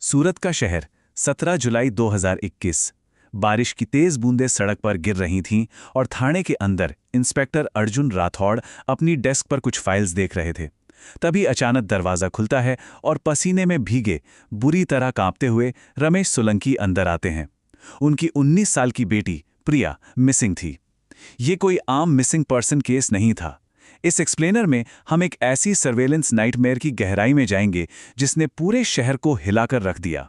सूरत का शहर 17 जुलाई 2021। बारिश की तेज बूंदें सड़क पर गिर रही थीं और थाने के अंदर इंस्पेक्टर अर्जुन राठौड़ अपनी डेस्क पर कुछ फाइल्स देख रहे थे। तभी अचानक दरवाज़ा खुलता है और पसीने में भीगे, बुरी तरह कांपते हुए रमेश सोलंकी अंदर आते हैं। उनकी 19 साल की बेटी प्रिया मिसिंग थी। ये कोई आम मिसिंग पर्सन केस नहीं था। इस एक्सप्लेनर में हम एक ऐसी सर्वेलेंस नाइटमेयर की गहराई में जाएंगे जिसने पूरे शहर को हिलाकर रख दिया।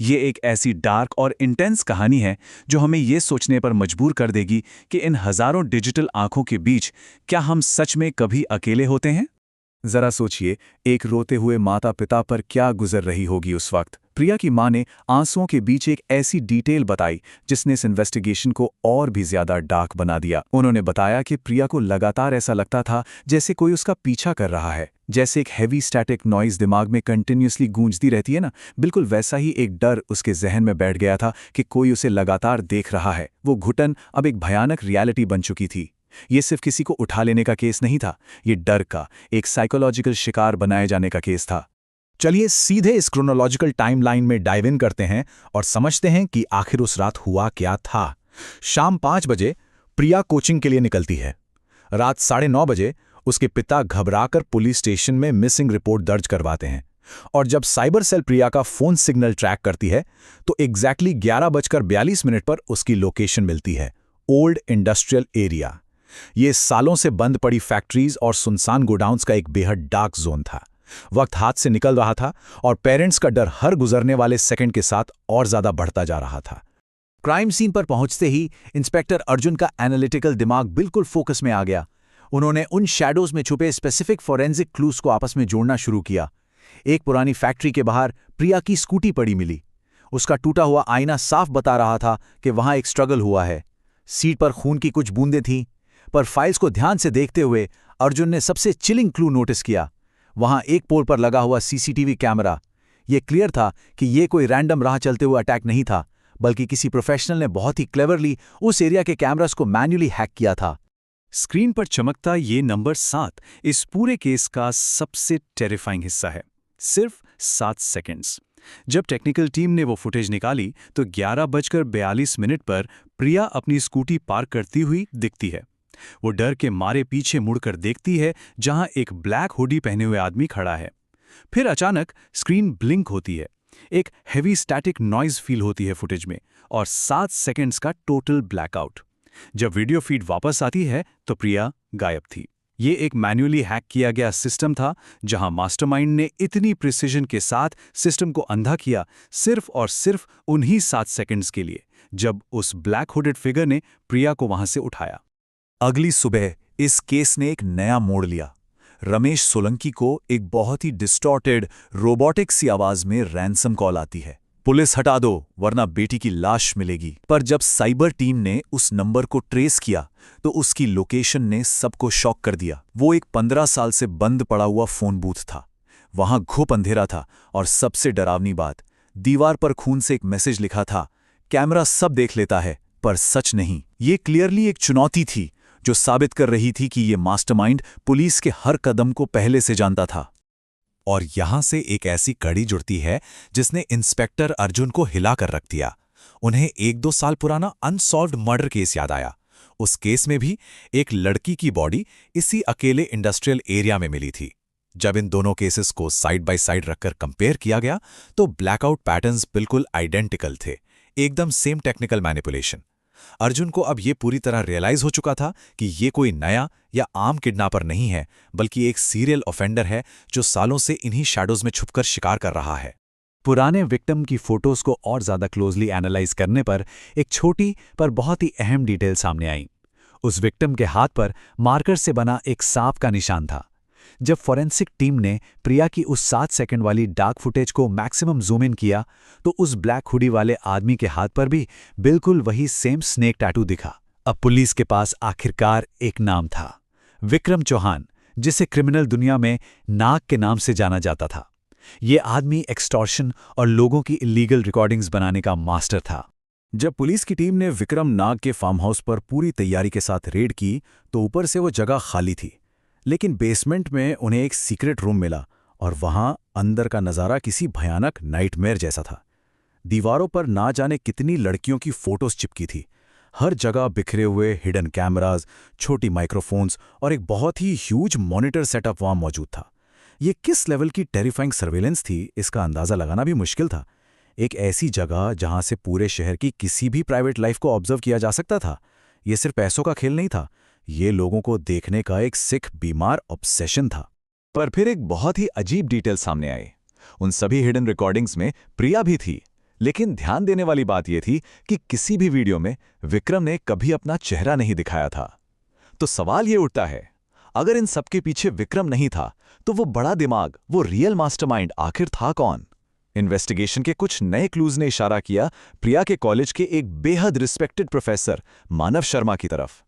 ये एक ऐसी डार्क और इंटेंस कहानी है जो हमें ये सोचने पर मजबूर कर देगी कि इन हजारों डिजिटल आंखों के बीच क्या हम सच में कभी अकेले होते हैं। जरा सोचिए, एक रोते हुए माता पिता पर क्या गुजर रही होगी उस वक्त। प्रिया की मां ने आंसुओं के बीच एक ऐसी डिटेल बताई जिसने इस इन्वेस्टिगेशन को और भी ज्यादा डार्क बना दिया। उन्होंने बताया कि प्रिया को लगातार ऐसा लगता था जैसे कोई उसका पीछा कर रहा है, जैसे एक हैवी स्टैटिक नॉइज दिमाग में कंटिन्यूसली गूंजती रहती है ना, बिल्कुल वैसा ही एक डर उसके जहन में बैठ गया था कि कोई उसे लगातार देख रहा है। वो घुटन अब एक भयानक रियलिटी बन चुकी थी। ये सिर्फ किसी को उठा लेने का केस नहीं था, ये डर का एक साइकोलॉजिकल शिकार बनाए जाने का केस था। चलिए सीधे इस क्रोनोलॉजिकल टाइमलाइन में डाइव इन करते हैं और समझते हैं कि आखिर उस रात हुआ क्या था। शाम 5 बजे प्रिया कोचिंग के लिए निकलती है। रात 9:30 बजे उसके पिता घबराकर पुलिस स्टेशन में मिसिंग रिपोर्ट दर्ज करवाते हैं और जब साइबर सेल प्रिया का फोन सिग्नल ट्रैक करती है तो एग्जैक्टली 11:42 पर उसकी लोकेशन मिलती है, ओल्ड इंडस्ट्रियल एरिया। ये सालों से बंद पड़ी फैक्ट्रीज और सुनसान गोडाउन्स का एक बेहद डार्क जोन था। वक्त हाथ से निकल रहा था और पेरेंट्स का डर हर गुजरने वाले सेकंड के साथ और ज्यादा बढ़ता जा रहा था। क्राइम सीन पर पहुंचते ही इंस्पेक्टर अर्जुन का एनालिटिकल दिमाग बिल्कुल फोकस में आ गया। उन्होंने उन शैडोज में छुपे स्पेसिफिक फोरेंसिक क्लूज को आपस में जोड़ना शुरू किया। एक पुरानी फैक्ट्री के बाहर प्रिया की स्कूटी पड़ी मिली। उसका टूटा हुआ आईना साफ बता रहा था कि वहां एक स्ट्रगल हुआ है। सीट पर खून की कुछ बूंदें थीं, पर फाइल्स को ध्यान से देखते हुए अर्जुन ने सबसे चिलिंग क्लू नोटिस किया। वहां एक पोल पर लगा हुआ सीसीटीवी कैमरा। यह क्लियर था कि यह कोई रैंडम राह चलते हुए अटैक नहीं था, बल्कि किसी प्रोफेशनल ने बहुत ही क्लेवरली उस एरिया के कैमरास को मैन्युअली हैक किया था। स्क्रीन पर चमकता ये नंबर 7 इस पूरे केस का सबसे टेरिफाइंग हिस्सा है। सिर्फ 7 सेकंड्स। जब टेक्निकल टीम ने वो फुटेज निकाली तो 11:42 पर प्रिया अपनी स्कूटी पार्क करती हुई दिखती है। वो डर के मारे पीछे मुड़कर देखती है जहां एक ब्लैक हुडी पहने हुए आदमी खड़ा है। फिर अचानक स्क्रीन ब्लिंक होती है, एक हेवी स्टैटिक नॉइज फील होती है फुटेज में और 7 सेकंड्स का टोटल ब्लैकआउट। जब वीडियो फीड वापस आती है तो प्रिया गायब थी। ये एक मैन्युअली हैक किया गया सिस्टम था जहां मास्टरमाइंड ने इतनी प्रिसिजन के साथ सिस्टम को अंधा किया, सिर्फ और सिर्फ उन्हीं 7 सेकंड्स के लिए जब उस ब्लैक हुडेड फिगर ने प्रिया को वहां से उठाया। अगली सुबह इस केस ने एक नया मोड़ लिया। रमेश सोलंकी को एक बहुत ही डिस्टॉर्टेड रोबोटिक सी आवाज में रैंसम कॉल आती है, पुलिस हटा दो वरना बेटी की लाश मिलेगी। पर जब साइबर टीम ने उस नंबर को ट्रेस किया तो उसकी लोकेशन ने सबको शॉक कर दिया। वो एक 15 साल से बंद पड़ा हुआ फोन बूथ था। वहां घुप अंधेरा था और सबसे डरावनी बात, दीवार पर खून से एक मैसेज लिखा था, कैमरा सब देख लेता है पर सच नहीं। ये क्लियरली एक चुनौती थी जो साबित कर रही थी कि ये मास्टरमाइंड पुलिस के हर कदम को पहले से जानता था। और यहां से एक ऐसी कड़ी जुड़ती है जिसने इंस्पेक्टर अर्जुन को हिलाकर रख दिया। उन्हें 1-2 साल पुराना अनसॉल्व्ड मर्डर केस याद आया। उस केस में भी एक लड़की की बॉडी इसी अकेले इंडस्ट्रियल एरिया में मिली थी। जब इन दोनों केसेस को साइड बाय साइड रखकर कंपेयर किया गया तो ब्लैकआउट पैटर्न्स बिल्कुल आइडेंटिकल थे, एकदम सेम टेक्निकल मैनिपुलेशन। अर्जुन को अब ये पूरी तरह रियलाइज हो चुका था कि ये कोई नया या आम किडनैपर नहीं है, बल्कि एक सीरियल ऑफेंडर है जो सालों से इन्हीं शैडोज में छुपकर शिकार कर रहा है। पुराने विक्टिम की फोटोज को और ज्यादा क्लोजली एनालाइज करने पर एक छोटी पर बहुत ही अहम डिटेल सामने आई। उस विक्टिम के हाथ पर मार्कर से बना एक सांप का निशान था। जब फॉरेंसिक टीम ने प्रिया की उस 7 सेकंड वाली डार्क फुटेज को मैक्सिमम जूम इन किया तो उस ब्लैक हुडी वाले आदमी के हाथ पर भी बिल्कुल वही सेम स्नेक टैटू दिखा। अब पुलिस के पास आखिरकार एक नाम था, विक्रम चौहान, जिसे क्रिमिनल दुनिया में नाग के नाम से जाना जाता था। ये आदमी एक्सटॉर्शन और लोगों की इलीगल रिकॉर्डिंग्स बनाने का मास्टर था। जब पुलिस की टीम ने विक्रम नाग के फार्म हाउस पर पूरी तैयारी के साथ रेड की तो ऊपर से वो जगह खाली थी, लेकिन बेसमेंट में उन्हें एक सीक्रेट रूम मिला और वहां अंदर का नज़ारा किसी भयानक नाइटमेयर जैसा था। दीवारों पर ना जाने कितनी लड़कियों की फोटोज चिपकी थी। हर जगह बिखरे हुए हिडन कैमराज, छोटी माइक्रोफोन्स और एक बहुत ही ह्यूज मॉनिटर सेटअप वहां मौजूद था। ये किस लेवल की टेरिफाइंग सर्वेलेंस थी, इसका अंदाज़ा लगाना भी मुश्किल था। एक ऐसी जगह जहां से पूरे शहर की किसी भी प्राइवेट लाइफ को ऑब्जर्व किया जा सकता था। ये सिर्फ पैसों का खेल नहीं था, ये लोगों को देखने का एक सिख बीमार ऑब्सेशन था। पर फिर एक बहुत ही अजीब डिटेल सामने आई। उन सभी हिडन रिकॉर्डिंग्स में प्रिया भी थी, लेकिन ध्यान देने वाली बात यह थी कि किसी भी वीडियो में विक्रम ने कभी अपना चेहरा नहीं दिखाया था। तो सवाल यह उठता है, अगर इन सबके पीछे विक्रम नहीं था, तो वो बड़ा दिमाग, वो रियल मास्टरमाइंड आखिर था कौन? इन्वेस्टिगेशन के कुछ नए क्लूज ने इशारा किया प्रिया के कॉलेज के एक बेहद रिस्पेक्टेड प्रोफेसर मानव शर्मा की तरफ।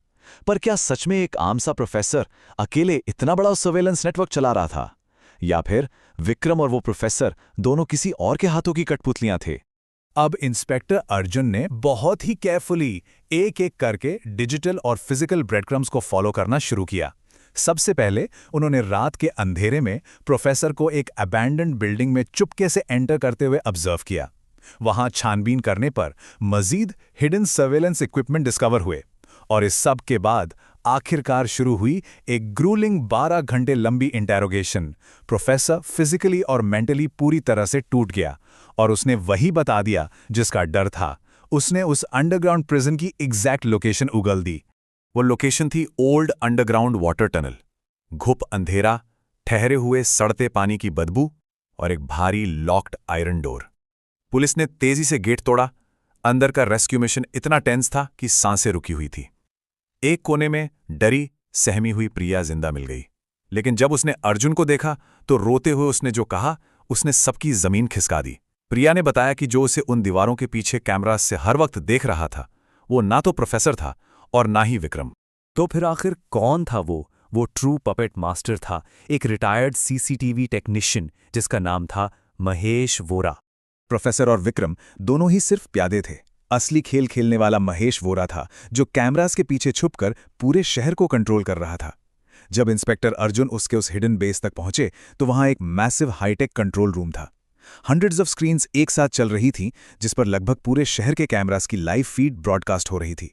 पर क्या सच में एक आम सा प्रोफेसर अकेले इतना बड़ा सर्वेलेंस नेटवर्क चला रहा था, या फिर विक्रम और वो प्रोफेसर दोनों किसी और के हाथों की कठपुतलियां थे? अब इंस्पेक्टर अर्जुन ने बहुत ही केयरफुली एक एक करके डिजिटल और फिजिकल ब्रेडक्रम्स को फॉलो करना शुरू किया। सबसे पहले उन्होंने रात के अंधेरे में प्रोफेसर को एक अबैंडन्ड बिल्डिंग में चुपके से एंटर करते हुए ऑब्जर्व किया। वहां छानबीन करने पर मजीद हिडन सर्वेलेंस इक्विपमेंट डिस्कवर हुए, और इस सब के बाद आखिरकार शुरू हुई एक ग्रूलिंग 12 घंटे लंबी इंटेरोगेशन। प्रोफेसर फिजिकली और मेंटली पूरी तरह से टूट गया, और उसने वही बता दिया जिसका डर था। उसने उस अंडरग्राउंड प्रिजन की एग्जैक्ट लोकेशन उगल दी। वो लोकेशन थी ओल्ड अंडरग्राउंड वाटर टनल। घुप अंधेरा, ठहरे हुए सड़ते पानी की बदबू और एक भारी लॉक्ड आयरन डोर। पुलिस ने तेजी से गेट तोड़ा। अंदर का रेस्क्यू मिशन इतना टेंस था कि सांसें रुकी हुई थी। एक कोने में डरी सहमी हुई प्रिया जिंदा मिल गई, लेकिन जब उसने अर्जुन को देखा तो रोते हुए उसने जो कहा, उसने सबकी जमीन खिसका दी। प्रिया ने बताया कि जो उसे उन दीवारों के पीछे कैमरा से हर वक्त देख रहा था, वो ना तो प्रोफेसर था और ना ही विक्रम। तो फिर आखिर कौन था वो ट्रू पपेट मास्टर था, एक रिटायर्ड सीसीटीवी टेक्नीशियन जिसका नाम था महेश वोरा। प्रोफेसर और विक्रम दोनों ही सिर्फ प्यादे थे। असली खेल खेलने वाला महेश वोरा था, जो कैमरास के पीछे छुपकर पूरे शहर को कंट्रोल कर रहा था। जब इंस्पेक्टर अर्जुन उसके उस हिडन बेस तक पहुंचे तो वहां एक मैसिव हाईटेक कंट्रोल रूम था। हंड्रेड्स ऑफ स्क्रीन्स एक साथ चल रही थी, जिस पर लगभग पूरे शहर के कैमरास की लाइव फीड ब्रॉडकास्ट हो रही थी।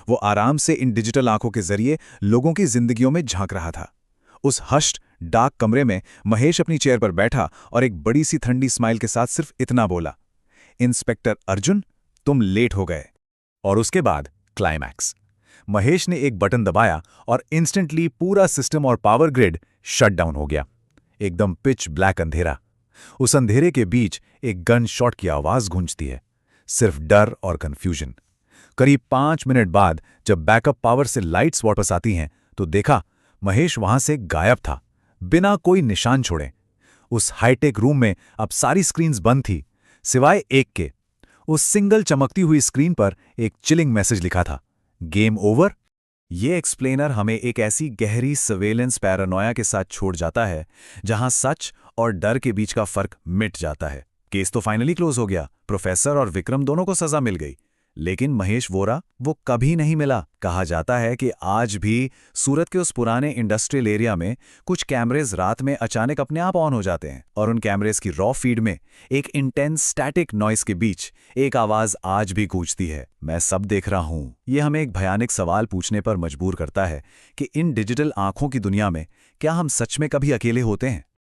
वो आराम से इन डिजिटल आंखों के जरिए लोगों की जिंदगियों में झांक रहा था। उस हश्ड डार्क कमरे में महेश अपनी चेयर पर बैठा और एक बड़ी सी ठंडी स्माइल के साथ सिर्फ इतना बोला, इंस्पेक्टर अर्जुन, तुम लेट हो गए। और उसके बाद क्लाइमैक्स। महेश ने एक बटन दबाया और इंस्टेंटली पूरा सिस्टम और पावर ग्रिड शट डाउन हो गया। एकदम पिच ब्लैक अंधेरा। उस अंधेरे के बीच एक गन शॉट की आवाज गूंजती है, सिर्फ डर और कंफ्यूजन। करीब 5 मिनट बाद जब बैकअप पावर से लाइट्स वापस आती हैं तो देखा महेश वहां से गायब था, बिना कोई निशान छोड़े। उस हाईटेक रूम में अब सारी स्क्रीन्स बंद थी, सिवाय एक के। उस सिंगल चमकती हुई स्क्रीन पर एक चिलिंग मैसेज लिखा था, गेम ओवर। ये एक्सप्लेनर हमें एक ऐसी गहरी सर्वेलेंस पैरानोया के साथ छोड़ जाता है जहां सच और डर के बीच का फर्क मिट जाता है। केस तो फाइनली क्लोज हो गया, प्रोफेसर और विक्रम दोनों को सजा मिल गई, लेकिन महेश वोरा वो कभी नहीं मिला। कहा जाता है कि आज भी सूरत के उस पुराने इंडस्ट्रियल एरिया में कुछ कैमरेज रात में अचानक अपने आप ऑन हो जाते हैं, और उन कैमरेज की रॉ फीड में एक इंटेंस स्टैटिक नॉइस के बीच एक आवाज आज भी गूंजती है, मैं सब देख रहा हूं। यह हमें एक भयानक सवाल पूछने पर मजबूर करता है कि इन डिजिटल आंखों की दुनिया में क्या हम सच में कभी अकेले होते हैं?